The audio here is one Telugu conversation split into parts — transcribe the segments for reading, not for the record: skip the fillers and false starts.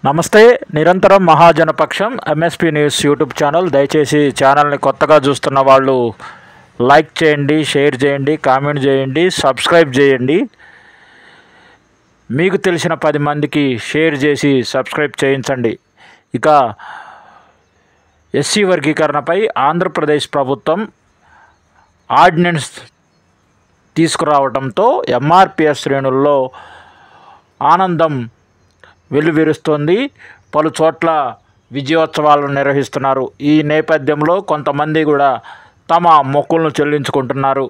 నమస్తే. నిరంతరం మహాజనపక్షం ఎంఎస్పీ న్యూస్ యూట్యూబ్ ఛానల్. దయచేసి ఛానల్ని కొత్తగా చూస్తున్న వాళ్ళు లైక్ చేయండి, షేర్ చేయండి, కామెంట్ చేయండి, సబ్స్క్రైబ్ చేయండి. మీకు తెలిసిన 10 మందికి షేర్ చేసి సబ్స్క్రైబ్ చేయించండి. ఇక ఎస్సీ వర్గీకరణపై ఆంధ్రప్రదేశ్ ప్రభుత్వం ఆర్డినెన్స్ తీసుకురావడంతో ఎంఆర్పిఎస్ శ్రేణుల్లో ఆనందం వెల్లువిరుస్తోంది. పలు చోట్ల విజయోత్సవాలను నిర్వహిస్తున్నారు. ఈ నేపథ్యంలో కొంతమంది కూడా తమ మొక్కులను చెల్లించుకుంటున్నారు.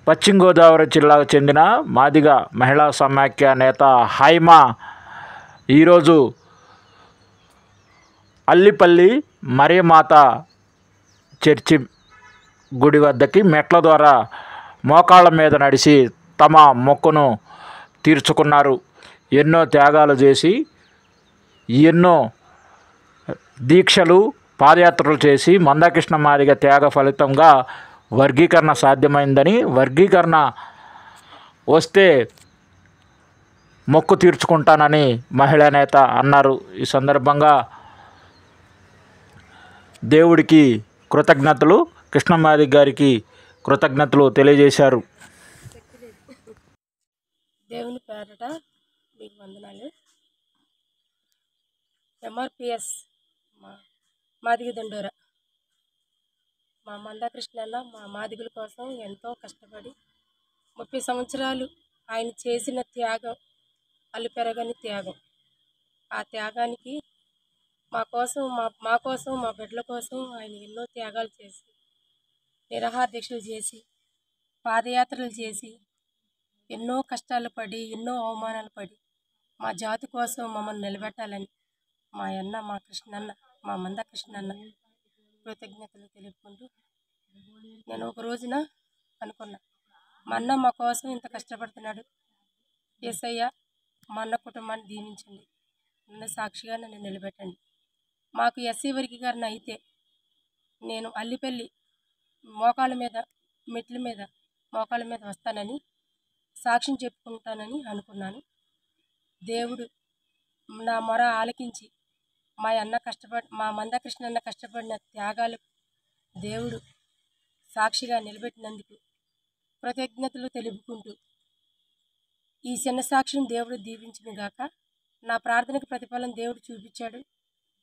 పశ్చిమ గోదావరి జిల్లాకు చెందిన మాదిగ మహిళా సమాఖ్య నేత హైమా ఈరోజు అల్లిపల్లి మరియమాత చర్చి గుడి వద్దకి మెట్ల ద్వారా మోకాళ్ళ మీద నడిచి తమ మొక్కును తీర్చుకున్నారు. ఎన్నో త్యాగాలు చేసి, ఎన్నో దీక్షలు, పాదయాత్రలు చేసి మందాకృష్ణ మాదిగ త్యాగ ఫలితంగా వర్గీకరణ సాధ్యమైందని, వర్గీకరణ వస్తే మొక్కు తీర్చుకుంటానని మహిళా నేత అన్నారు. ఈ సందర్భంగా దేవుడికి కృతజ్ఞతలు, కృష్ణమాదిగ గారికి కృతజ్ఞతలు తెలియజేశారు. దేవుని పేరట మీకు వందనాలు. ఎంఆర్పిఎస్ మాదిగ దండోర మా మందాకృష్ణ అన్న మా మాదిగుల కోసం ఎంతో కష్టపడి 30 సంవత్సరాలు ఆయన చేసిన త్యాగం అల్లుపెరగని త్యాగం. ఆ త్యాగానికి మా కోసం మా బిడ్డల కోసం ఆయన ఎన్నో త్యాగాలు చేసి, నిరాహార దీక్షలు చేసి, పాదయాత్రలు చేసి, ఎన్నో కష్టాలు పడి, ఎన్నో అవమానాలు పడి మా జాతి కోసం మమ్మల్ని నిలబెట్టాలని మా కృష్ణన్న, మా మందాకృష్ణన్న కృతజ్ఞతలు తెలుపుకుంటూ, నేను ఒక రోజున అనుకున్నా, మా అన్న మా కోసం ఇంత కష్టపడుతున్నాడు, యేసయ్య మా అన్న కుటుంబాన్ని దీవించండి, నన్ను సాక్షిగా నన్ను నిలబెట్టండి. మాకు ఎస్సీ వర్గీకరణ అయితే నేను అల్లిపల్లి మోకాళ్ళ మీద వస్తానని సాక్ష్యం చెప్పుకుంటానని అనుకున్నాను. దేవుడు నా మొర ఆలకించి మా మందాకృష్ణ అన్న కష్టపడిన త్యాగాలు దేవుడు సాక్షిగా నిలబెట్టినందుకు కృతజ్ఞతలు తెలుపుకుంటూ, ఈ చిన్న సాక్ష్యం దేవుడు దీవించును గాక. నా ప్రార్థనకు ప్రతిఫలం దేవుడు చూపించాడు.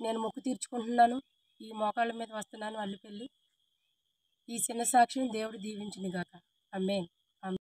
నేను మొక్కు తీర్చుకుంటున్నాను, ఈ మోకాళ్ళ మీద వస్తున్నాను అల్లిపల్లి. ఈ చిన్న సాక్ష్యం దేవుడు దీవించును గాక. ఆమేన్.